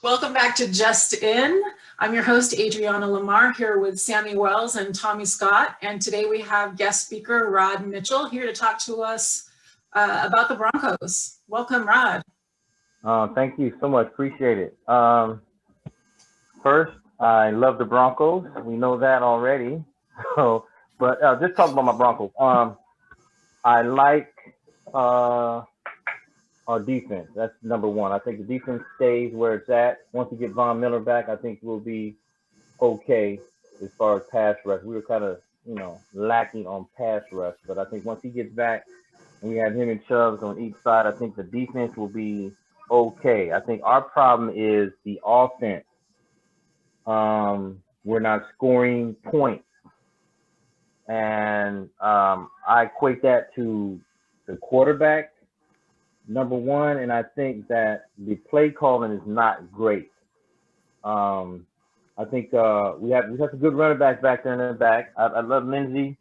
Welcome back to Just In. I'm your host, Adriana Lamar, here with Sammy Wells and Tommy Scott. And today we have guest speaker Rod Mitchell here to talk to us about the Broncos. Welcome, Rod. Thank you so much. Appreciate it. First, I love the Broncos. We know that already. So, but just talk about my Broncos. I like uh, our defense. That's number one. I think the defense stays where it's at. Once we get Von Miller back, I think we'll be okay as far as pass rush. We were kind of, lacking on pass rush, but I think once he gets back and we have him and Chubbs on each side, I think the defense will be okay. I think our problem is the offense. We're not scoring points, and I equate that to the quarterback, number one, and I think that the play calling is not great. Um, I think we have some good running backs back there in the back. I love Lindsey,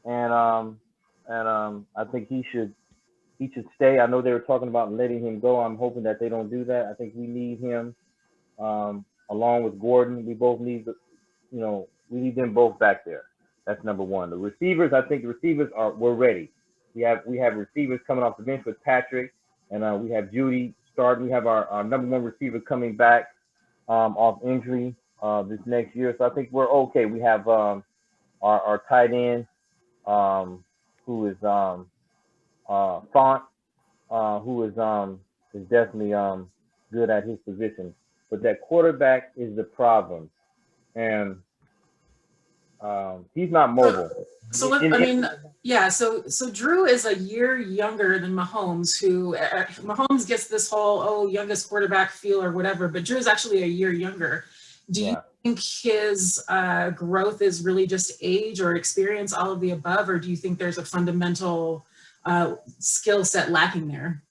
and I think he should stay. I know they were talking about letting him go. I'm hoping that they don't do that. I think we need him along with Gordon. We both need we need them both back there. That's number one. The receivers, I think the receivers we're ready. We have receivers coming off the bench with Patrick, and we have Judy starting. We have our number one receiver coming back off injury this next year. So I think we're okay. We have our tight end um, who is Font, who is definitely good at his position. But that quarterback is the problem, and he's not So, mobile. so let, I mean, yeah. So Drew is a year younger than Mahomes. Who Mahomes gets this whole youngest quarterback feel or whatever, but Drew is actually a year younger. Do you Yeah, think his growth is really just age or experience, all of the above, or do you think there's a fundamental skill set lacking there?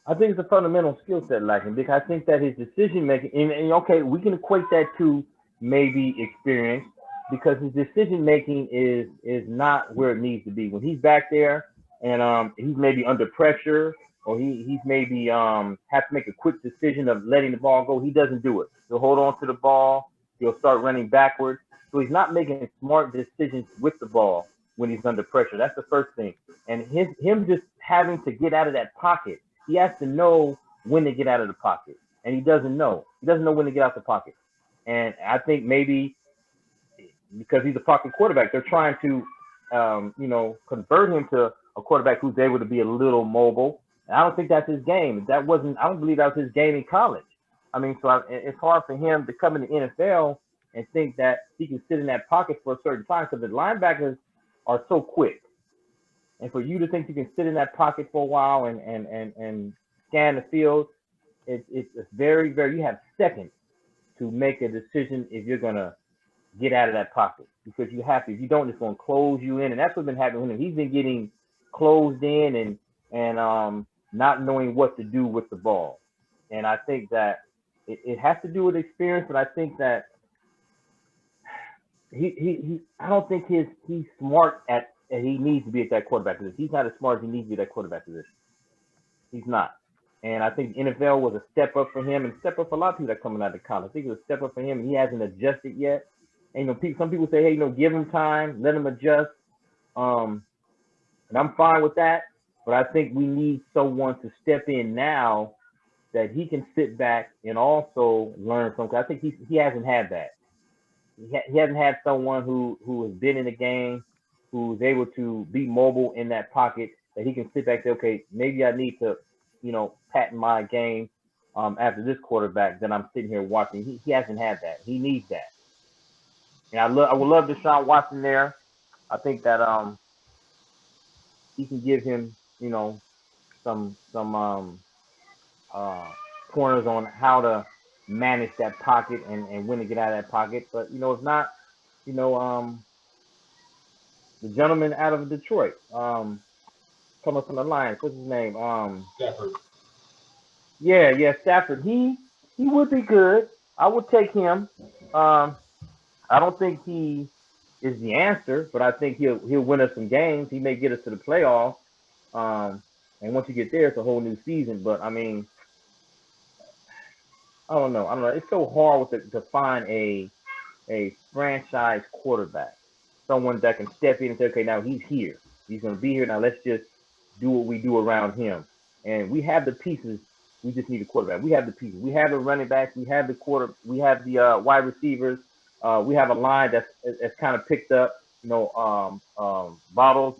I think it's a fundamental skill set lacking because I think that his decision making, and okay, we can equate that to maybe experience because his decision making is not where it needs to be. When he's back there and he's maybe under pressure or he's maybe have to make a quick decision of letting the ball go, he doesn't do it. He'll hold on to the ball. He'll start running backwards. So he's not making smart decisions with the ball when he's under pressure. That's the first thing. And him just having to get out of that pocket, he has to know when to get out of the pocket, and he doesn't know. He doesn't know when to get out the pocket. And I think maybe because he's a pocket quarterback, they're trying to, convert him to a quarterback who's able to be a little mobile. And I don't think that's his game. That wasn't. I don't believe that was his game in college. I mean, it's hard for him to come in the NFL and think that he can sit in that pocket for a certain time because the linebackers are so quick. And for you to think you can sit in that pocket for a while and scan the field, it's very, very, you have seconds to make a decision if you're going to get out of that pocket because you have to. If you don't, it's going to close you in. And that's what's been happening with him. He's been getting closed in and not knowing what to do with the ball. And I think that it has to do with experience, but I think that he I don't think he's smart at and he needs to be at that quarterback position. He's not as smart as he needs to be at that quarterback position. He's not. And I think the NFL was a step up for him and step up for a lot of people that are coming out of college. I think it was a step up for him and he hasn't adjusted yet. And some people say, hey, give him time, let him adjust. Um, and I'm fine with that. But I think we need someone to step in now that he can sit back and also learn something. I think he hasn't had that. He hasn't had someone who has been in the game, who's able to be mobile in that pocket, that he can sit back and say, okay, maybe I need to, patent my game after this quarterback that I'm sitting here watching. He hasn't had that. He needs that. And I would love Deshaun Watson there. I think that he can give him, some uh, pointers on how to manage that pocket and when to get out of that pocket. But if not, you know, um, the gentleman out of Detroit, coming from the Lions, what's his name? Stafford. Yeah, Stafford. He would be good. I would take him. Um, I don't think he is the answer, but I think he'll win us some games. He may get us to the playoffs. Um, and once you get there, it's a whole new season. But I mean, don't know. It's so hard to find a franchise quarterback, someone that can step in and say, okay, now he's here. He's going to be here. Now let's just do what we do around him. And we have the pieces. We just need a quarterback. We have the pieces. We have the running backs. We have the We have the wide receivers. We have a line that's kind of picked up. You know, Bottles,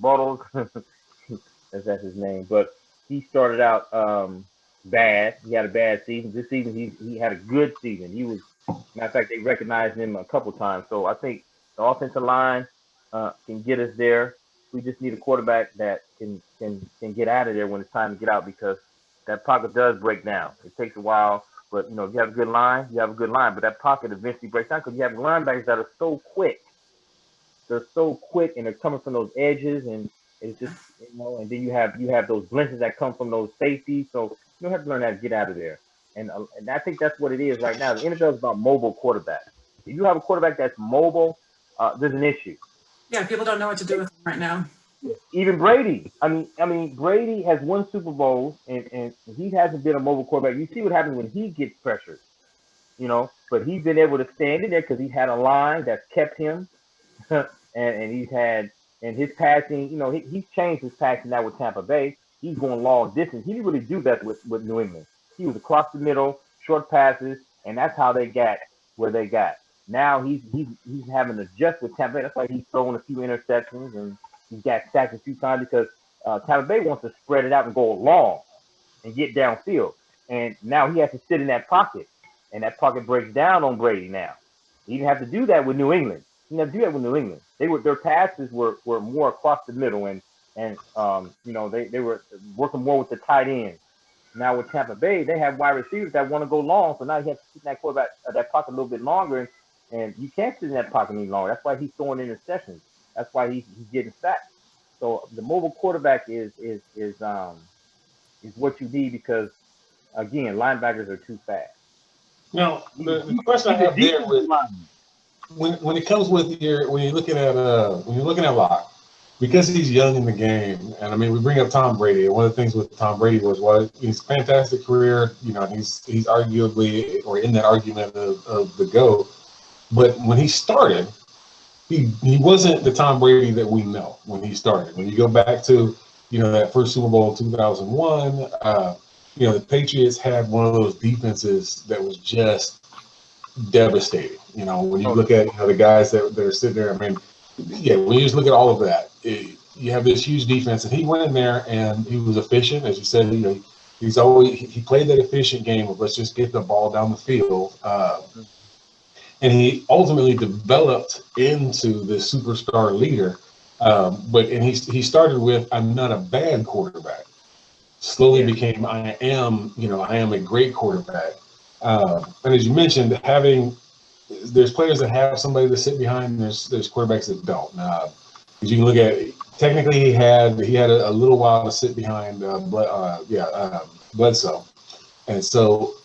that's his name. But he started out bad. He had a bad season. This season he had a good season. He was, matter of fact, they recognized him a couple times. So I think the offensive line can get us there. We just need a quarterback that can get out of there when it's time to get out, because that pocket does break down. It takes a while, but you know, if you have a good line, you have a good line. But that pocket eventually breaks down because you have linebackers that are so quick. They're so quick, and they're coming from those edges, and it's just, you know. And then you have those blinches that come from those safeties. So you have to learn how to get out of there. And I think that's what it is right now. The NFL is about mobile quarterbacks. If you have a quarterback that's mobile, there's an issue. Yeah, people don't know what to do with him right now. Even Brady. I mean, Brady has won Super Bowls, and he hasn't been a mobile quarterback. You see what happens when he gets pressured, you know. But he's been able to stand in there because he's had a line that's kept him, and he's had, and his passing. You know, he's changed his passing now with Tampa Bay. He's going long distance. He didn't really do that with New England. He was across the middle, short passes, and that's how they got where they got. Now he's having to adjust with Tampa Bay. That's why he's throwing a few interceptions, and he's got sacked a few times because Tampa Bay wants to spread it out and go long and get downfield. And now he has to sit in that pocket, and that pocket breaks down on Brady now. He didn't have to do that with New England. He didn't have to do that with New England. Their passes were more across the middle, and you know, they were working more with the tight end. Now with Tampa Bay, they have wide receivers that want to go long, so now he has to sit in that quarterback that pocket a little bit longer, and you can't sit in that pocket any longer. That's why he's throwing interceptions. That's why he's getting sacked. So the mobile quarterback is what you need, because again, linebackers are too fast. Now the question I have there with when it comes with when you're looking at Locke, because he's young in the game, and I mean, we bring up Tom Brady, and one of the things with Tom Brady was he's a fantastic career, you know, he's arguably, or in that argument of the GOAT, but when he started, he wasn't the Tom Brady that we know when he started. When you go back to, you know, that first Super Bowl in 2001, you know, the Patriots had one of those defenses that was just devastating. You know, when you look at, you know, the guys that are sitting there, I mean, yeah, when you just look at all of that, you have this huge defense, and he went in there and he was efficient, as you said. You know, he played that efficient game of let's just get the ball down the field, and he ultimately developed into the superstar leader. But he started with, I'm not a bad quarterback. Slowly became, I am a great quarterback. And as you mentioned, there's players that have somebody to sit behind. There's quarterbacks that don't. As you can look at, technically he had a little while to sit behind Bledsoe, and so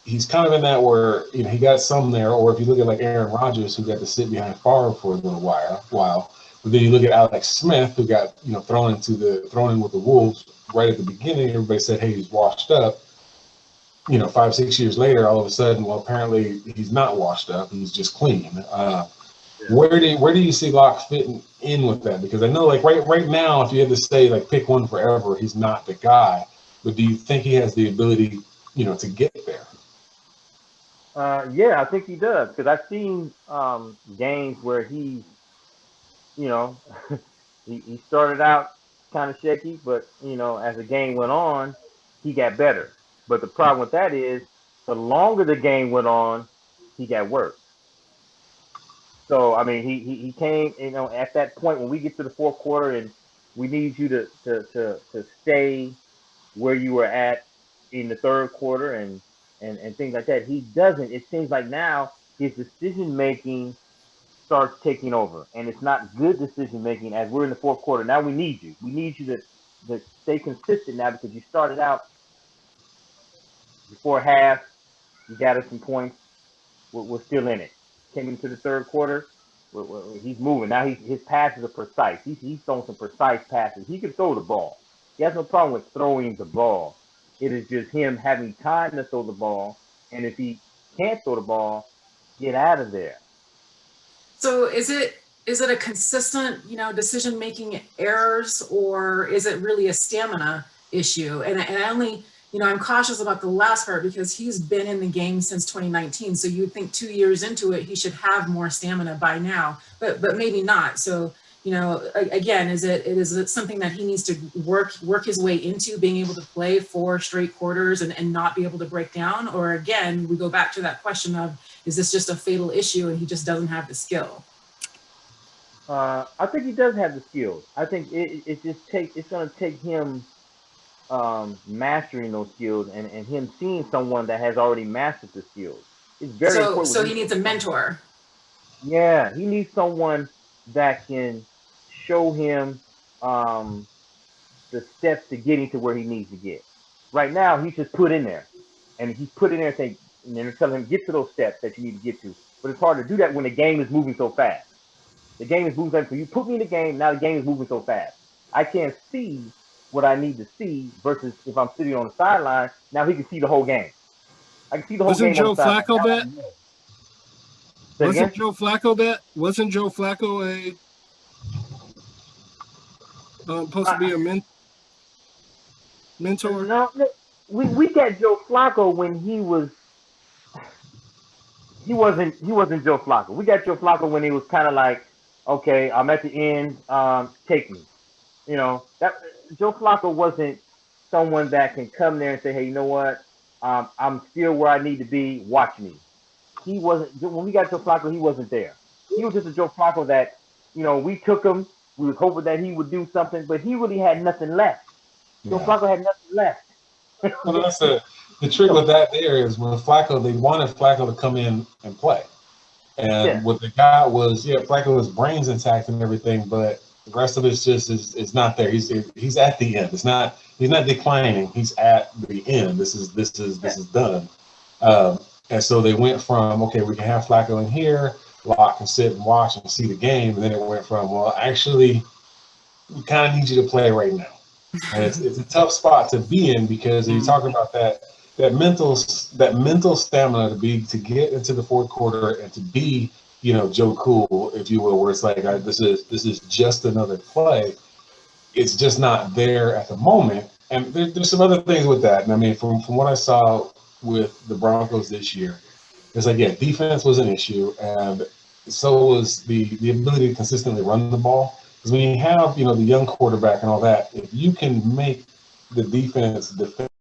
he's kind of in that where, you know, he got some there. Or if you look at like Aaron Rodgers, who got to sit behind Favre for a little while. But then you look at Alex Smith, who got, you know, thrown in with the Wolves right at the beginning. Everybody said, hey, he's washed up. You know, 5-6 years later, all of a sudden, well, apparently he's not washed up. He's just clean. Where do you see Locke fitting in with that? Because I know, like right now, if you had to say like pick one forever, he's not the guy. But do you think he has the ability, you know, to get there? Yeah, I think he does, because I've seen games where he, you know, he started out kind of shaky, but you know, as the game went on, he got better. But the problem with that is, the longer the game went on, he got worse. So I mean, he came, you know, at that point when we get to the fourth quarter and we need you to stay where you were at in the third quarter and things like that. He doesn't. It seems like now his decision making starts taking over, and it's not good decision making as we're in the fourth quarter. Now we need you. We need you to stay consistent now, because you started out before half, you got us some points. We're still in it. Came into the third quarter, he's moving. Now his passes are precise. He's throwing some precise passes. He can throw the ball. He has no problem with throwing the ball. It is just him having time to throw the ball And if he can't throw the ball, get out of there. So is it a consistent, decision making errors, or is it really a stamina issue? And I only, I'm cautious about the last part because he's been in the game since 2019. So you'd think 2 years into it, he should have more stamina by now, but maybe not. So, again, is it something that he needs to work his way into being able to play 4 straight quarters and not be able to break down? Or again, we go back to that question of, is this just a fatal issue and he just doesn't have the skill? I think he does have the skills. I think it's going to take him mastering those skills and him seeing someone that has already mastered the skills. It's very important. So he needs a mentor. Yeah, he needs someone that can show him the steps to getting to where he needs to get. Right now, he's just put in there, and he's put in there and they're telling him get to those steps that you need to get to. But it's hard to do that when the game is moving so fast. The game is moving so fast. So you put me in the game, now the game is moving so fast. I can't see what I need to see versus if I'm sitting on the sideline, now he can see the whole game. I can see the whole game. Wasn't Joe Flacco that? Wasn't Joe Flacco that? Wasn't Joe Flacco supposed to be a mentor? No, we got Joe Flacco when he wasn't Joe Flacco. We got Joe Flacco when he was kind of like, okay, I'm at the end, take me. That Joe Flacco wasn't someone that can come there and say, hey, you know what? I'm still where I need to be. Watch me. He wasn't. When we got Joe Flacco, he wasn't there. He was just a Joe Flacco that, we took him. We was hoping that he would do something, but he really had nothing left. Joe Flacco had nothing left. Well, that's the trick with that there is when Flacco, they wanted Flacco to come in and play. And what they got was, Flacco was brains intact and everything, but the rest of it's just is not there. He's at the end. He's not declining. He's at the end. This is done. And so they went from, okay, we can have Flacco in here, Locke can sit and watch and see the game, and then it went from, well, actually, we kind of need you to play right now. And it's a tough spot to be in because you're talking about that mental stamina to get into the fourth quarter and to be, Joe Cool, if you will, where it's like this is just another play. It's just not there at the moment. And there's some other things with that. And I mean, from what I saw with the Broncos this year, it's like, defense was an issue, and so was the ability to consistently run the ball. Because when you have, the young quarterback and all that, if you can make the defense defend